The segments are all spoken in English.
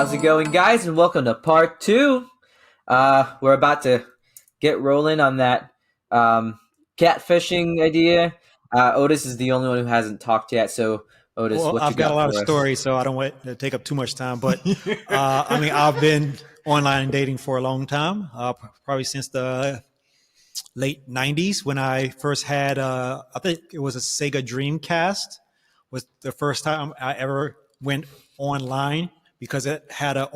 How's it going, guys? And welcome to part two. We're about to get rolling on that catfishing idea. Otis is the only one who hasn't talked yet. So, Otis, Well, what you I've got a lot of for us? stories, so I don't want to take up too much time. But I've been online dating for a long time, probably since the late '90s when I first had. I think it was a Sega Dreamcast. Was the first time I ever went online because it had it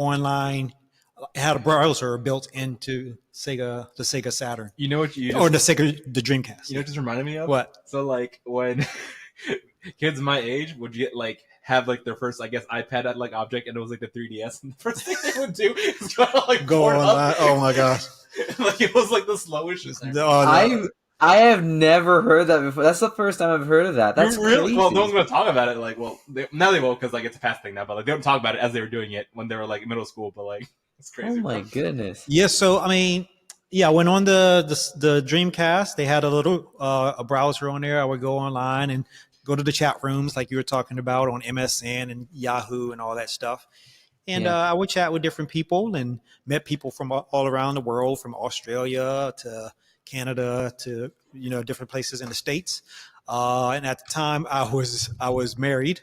had a browser built into the Sega Saturn. You know what you or just, the Dreamcast. you know what just reminded me of? What? So like when kids my age would get like have like their first, I guess, iPad at like object, and it was like the 3DS, and the first thing they would do is go like Go board online. up. Oh my gosh. Like it was like the slowest. I have never heard that before. That's the first time I've heard of that. That's really crazy. well. No one's gonna talk about it. Like, well, now they will because like it's a past thing now. But like they don't talk about it as they were doing it when they were like middle school. But like it's crazy. Oh my goodness. Yeah, so I went on the Dreamcast. They had a little a browser on there. I would go online and go to the chat rooms like you were talking about on MSN and Yahoo and all that stuff. And I would chat with different people and met people from all around the world, from Australia to Canada to different places in the States. And at the time, I was married.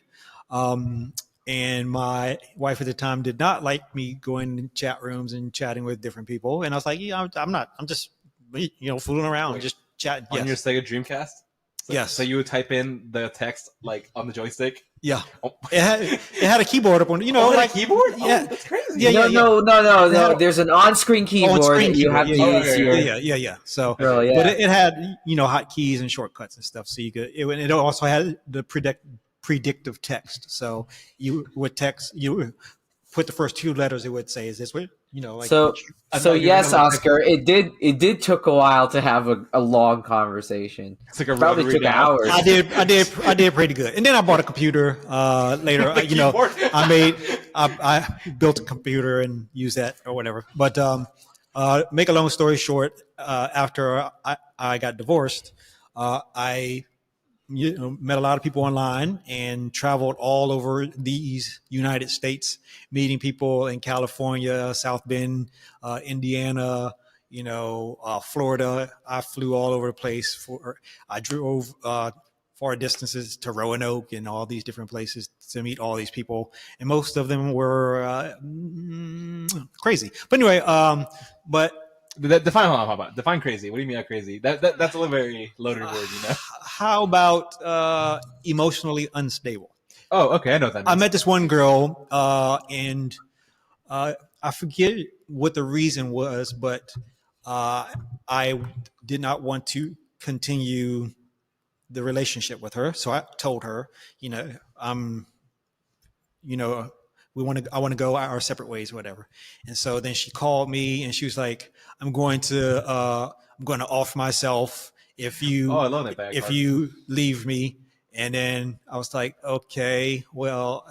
And my wife at the time did not like me going in chat rooms and chatting with different people. And I was like, I'm just, fooling around, just chatting. On your Sega Dreamcast. Yes. So you would type in the text like on the joystick. Yeah. Oh. It had a keyboard up on it. Like a keyboard? Yeah. Oh, that's crazy. Yeah. No. There's an on-screen keyboard On-screen that you have keyboard. to use your. Yeah. So, Oh, yeah. but it had hotkeys and shortcuts and stuff. So you could. It also had the predictive text. So you would put the first two letters. It would say, "Is this what like?" So yes, Oscar. It did took a while to have a long conversation. It's like a Probably rotary took dial. hours. I did pretty good. And then I bought a computer later. Keyboard. I built a computer and used that or whatever. But make a long story short, after I got divorced, I met a lot of people online and traveled all over these United States, meeting people in California, South Bend, Indiana, Florida. I flew all over the place. I drove far distances to Roanoke and all these different places to meet all these people, and most of them were crazy. But anyway, Define crazy. What do you mean by crazy? That's a little very loaded word, How about emotionally unstable? Oh, okay, I know what that means. I met this one girl, and I forget what the reason was, but I did not want to continue the relationship with her. So I told her, I want to go our separate ways, whatever. And so then she called me and she was like, I'm going to off myself if you leave me. And then I was like, okay, well,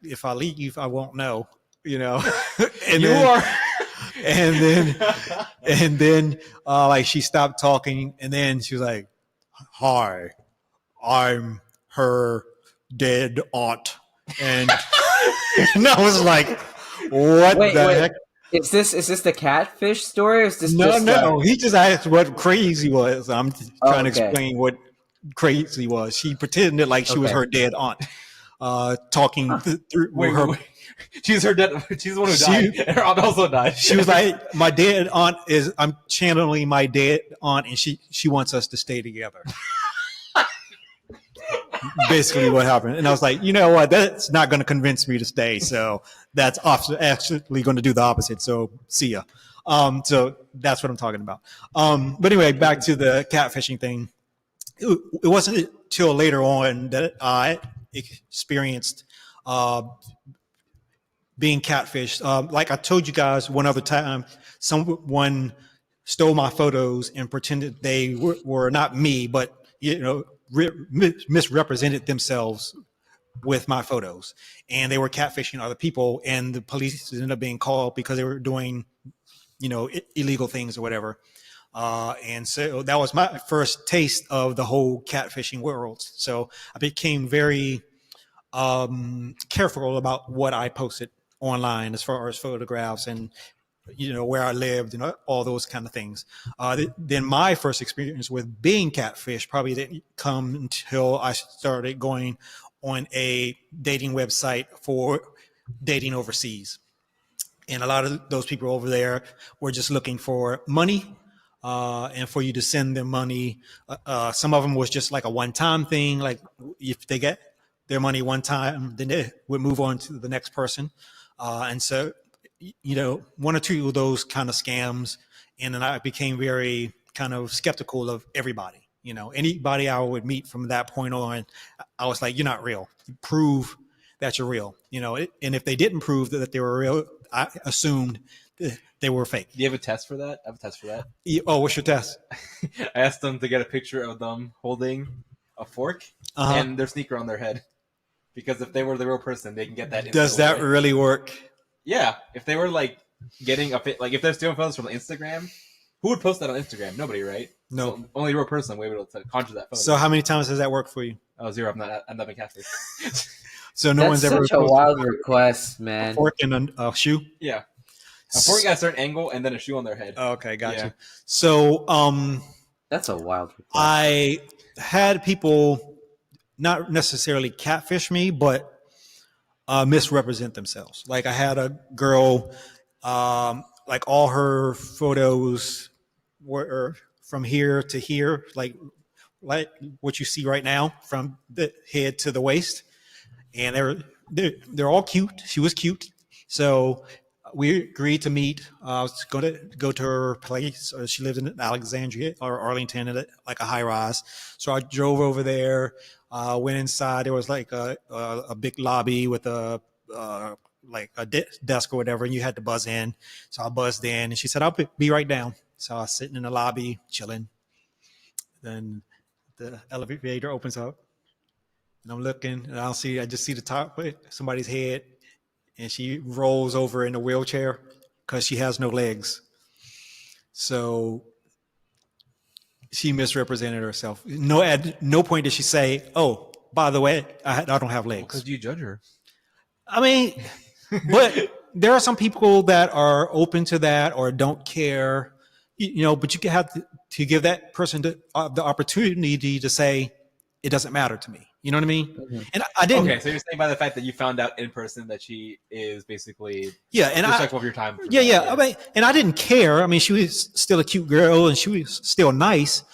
if I leave, I won't know, and then like she stopped talking, and then she was like, hi, I'm her dead aunt. And I was like, what the heck? Is this the catfish story? Or is this no? He just asked what crazy was. I'm trying to okay. explain what crazy was. She pretended like she was her dead aunt, talking through her. She's her dead. She's the one who died. Her aunt also died. She was like, my dead aunt is. I'm channeling my dead aunt, and she wants us to stay together. Basically what happened. And I was like, you know what, that's not going to convince me to stay, so that's actually going to do the opposite, so see ya. So that's what I'm talking about. But anyway, back to the catfishing thing. It wasn't until later on that I experienced being catfished. Like I told you guys one other time, someone stole my photos and pretended they were not me, but misrepresented themselves with my photos, and they were catfishing other people, and the police ended up being called because they were doing illegal things or whatever. And so that was my first taste of the whole catfishing world. So I became very careful about what I posted online as far as photographs and where I lived and all those kind of things. Then my first experience with being catfish probably didn't come until I started going on a dating website for dating overseas. And a lot of those people over there were just looking for money and for you to send them money. Some of them was just like a one-time thing. Like if they get their money one time, then they would move on to the next person. And so, one or two of those kind of scams. And then I became very kind of skeptical of everybody. Anybody I would meet from that point on, I was like, you're not real. Prove that you're real. And if they didn't prove that they were real, I assumed they were fake. Do you have a test for that? I have a test for that. Oh, what's your test? I asked them to get a picture of them holding a fork and their sneaker on their head. Because if they were the real person, they can get that. Does that really work? Yeah. If they were like getting if they're stealing photos from Instagram, who would post that on Instagram? Nobody, right? No. So only a real person would be able to conjure that photo. So how many times has that worked for you? Oh, 0. I'm not been catfished. So no one's ever such a wild request, a man. fork and a shoe? Yeah. A fork at a certain angle and then a shoe on their head. Okay, got Yeah. you. So That's a wild request. I had people not necessarily catfish me, but misrepresent themselves. Like I had a girl, like all her photos were from here to here, like what you see right now, from the head to the waist, and they're all cute. She was cute, so we agreed to meet. I was going to go to her place. She lived in Alexandria or Arlington, at like a high rise. So I drove over there. Went inside. There was like a big lobby with a desk or whatever, and you had to buzz in. So I buzzed in, and she said, "I'll be right down." So I was sitting in the lobby, chilling. Then the elevator opens up, and I'm looking, and I just see the top of somebody's head, and she rolls over in a wheelchair because she has no legs. So she misrepresented herself. At no point did she say, "Oh, by the way, I don't have legs." Because you judge her. I mean, but there are some people that are open to that or don't care, but you have to give that person the opportunity to say, it doesn't matter to me. You know what I mean? Mm-hmm. And I didn't. Okay, so you're saying by the fact that you found out in person that she is basically and respectful of your time. Yeah. I mean, and I didn't care. I mean, she was still a cute girl and she was still nice,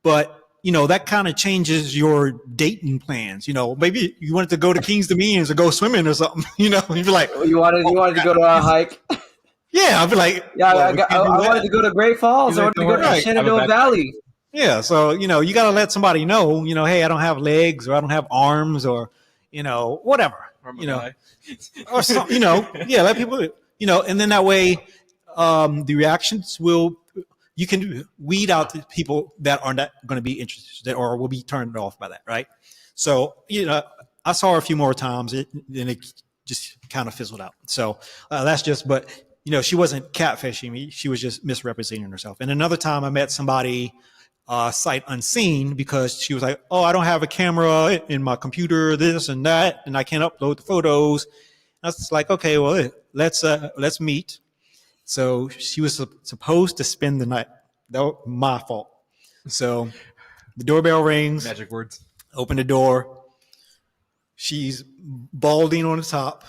but that kind of changes your dating plans. Maybe you wanted to go to King's Dominions or go swimming or something. You'd be like, you wanted to go to a hike. Yeah, I'd be like, Yeah, I wanted to go to Great Falls. I wanted to go to Shenandoah Valley. Yeah, so you got to let somebody know, hey, I don't have legs or I don't have arms or whatever, or some, yeah, let people, and then that way, the reactions you can weed out the people that are not going to be interested or will be turned off by that, right? So I saw her a few more times, and it just kind of fizzled out. So that's just, but she wasn't catfishing me; she was just misrepresenting herself. And another time, I met somebody sight unseen because she was like, "Oh, I don't have a camera in my computer, this and that, and I can't upload the photos." And I was like, "Okay, well, let's meet." So she was supposed to spend the night. That was my fault. So the doorbell rings. Magic words. Open the door. She's balding on the top.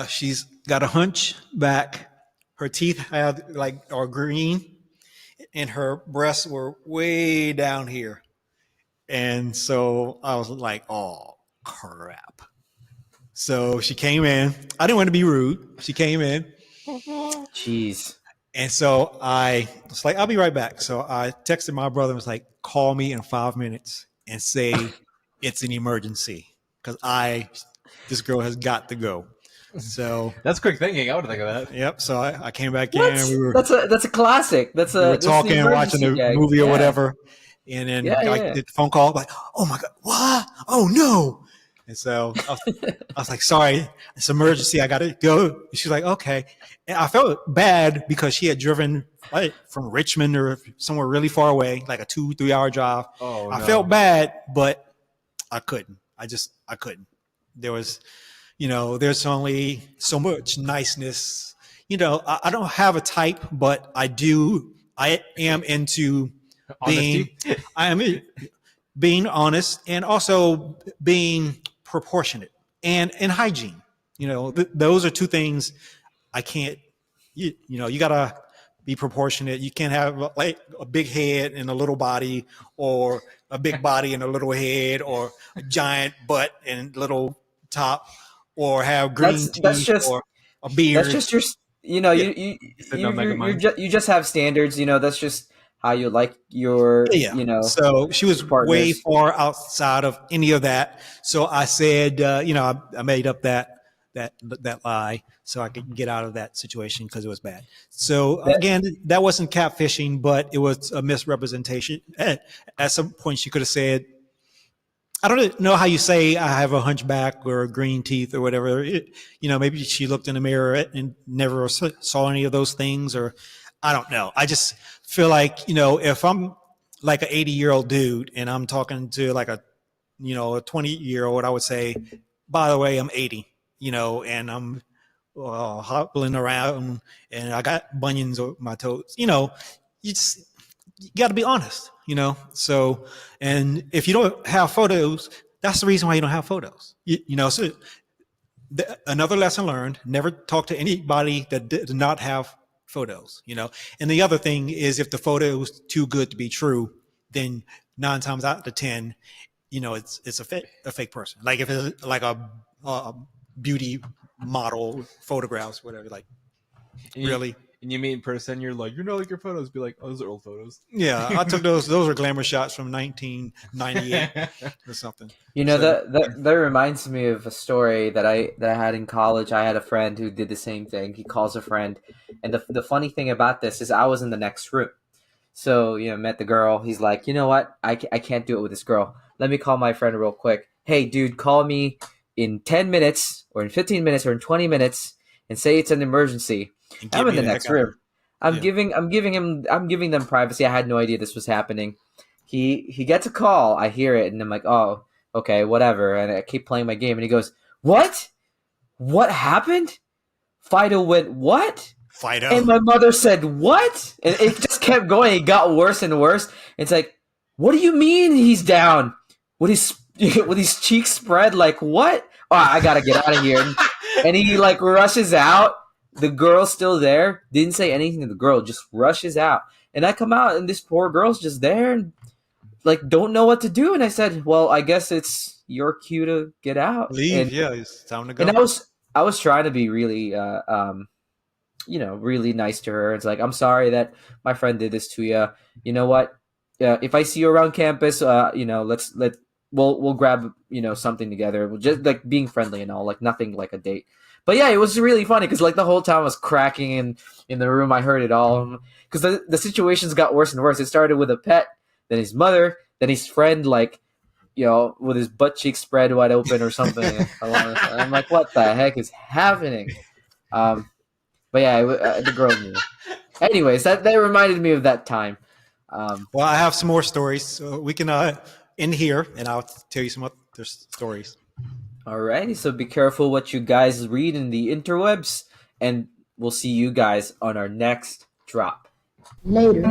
She's got a hunch back. Her teeth are green, and her breasts were way down here. And so I was like, "Oh crap!" So she came in. I didn't want to be rude. She came in. Jeez. And so I was like, "I'll be right back." So I texted my brother and was like, "Call me in 5 minutes and say it's an emergency because this girl has got to go." So that's quick thinking. I would think of that. Yep. So I came back What? in. That's a classic. We were talking, watching the movie or whatever. And then I did the phone call, like, "Oh my God, what? Oh no." And so I was like, "Sorry, it's emergency. I got to go." She's like, "Okay." And I felt bad because she had driven from Richmond or somewhere really far away, like a 2-3 hour drive. I felt bad, but I couldn't. I couldn't. There was, there's only so much niceness. I don't have a type, but I am into being, Honesty. I am being honest and also being proportionate and hygiene. Those are two things I can't. You gotta be proportionate. You can't have like a big head and a little body, or a big body and a little head, or a giant butt and little top, or have green That's teeth just or a beard. your Yeah, You said no mega mind. you just have standards. That's just how you like your yeah. So she was your way partners. far outside of any of that. So I said, I made up that lie so I could get out of that situation because it was bad. So That again, that wasn't catfishing, but it was a misrepresentation. At some point, she could have said, I don't know how you say I have a hunchback or green teeth or whatever. Maybe she looked in the mirror and never saw any of those things, or I don't know. I just feel like, if I'm like an 80-year-old dude and I'm talking to like a 20-year-old, I would say, by the way, I'm 80, and I'm hobbling around and I got bunions on my toes. You got to be honest, So, and if you don't have photos, that's the reason why you don't have photos. So another lesson learned: never talk to anybody that did not have photos. And the other thing is, if the photo is too good to be true, then 9 times out of 10, it's a fake person. Like if it's like a beauty model photographs, whatever. Like, And you, really? and you meet in person, you're like, you're not like your photos. Be like, oh, those are old photos. Yeah, I took those. Those are glamour shots from 1998 or something. So that reminds me of a story that I had in college. I had a friend who did the same thing. He calls a friend, and the funny thing about this is I was in the next room. So, met the girl. He's like, you know what? I can't do it with this girl. Let me call my friend real quick. Hey, dude, call me in 10 minutes or in 15 minutes or in 20 minutes and say it's an emergency. and I'm get in me the the heck next out of room. here. Yeah. I'm giving them privacy. I had no idea this was happening. He gets a call. I hear it and I'm like, "Oh, okay, whatever." And I keep playing my game and he goes, "What? What happened?" Fido went, "What?" And Fido. my mother said, "What?" And it just kept going. It got worse and worse. It's like, "What do you mean he's down? With his with his cheeks spread? Like what? Oh, I gotta get out of here." And he like rushes out. The girl's still there. Didn't say anything to the girl. Just rushes out. And I come out, and this poor girl's just there and like don't know what to do. And I said, "Well, I guess it's your cue to get out." Leave. Yeah, it's time to And go. I was trying to be really really nice to her. It's like, I'm sorry that my friend did this to you. You know what? If I see you around campus, we'll grab something together. We'll just like being friendly and all, like nothing like a date. But yeah, it was really funny because like the whole time I was cracking in the room. I heard it all because the situations got worse and worse. It started with a pet, then his mother, then his friend, like with his butt cheeks spread wide open or something. I'm like, what the heck is happening? But yeah, the girl knew. Anyways, that reminded me of that time. Well, I have some more stories, so we can end here, and I'll tell you some other stories. Alrighty, so be careful what you guys read in the interwebs, and we'll see you guys on our next drop. Later.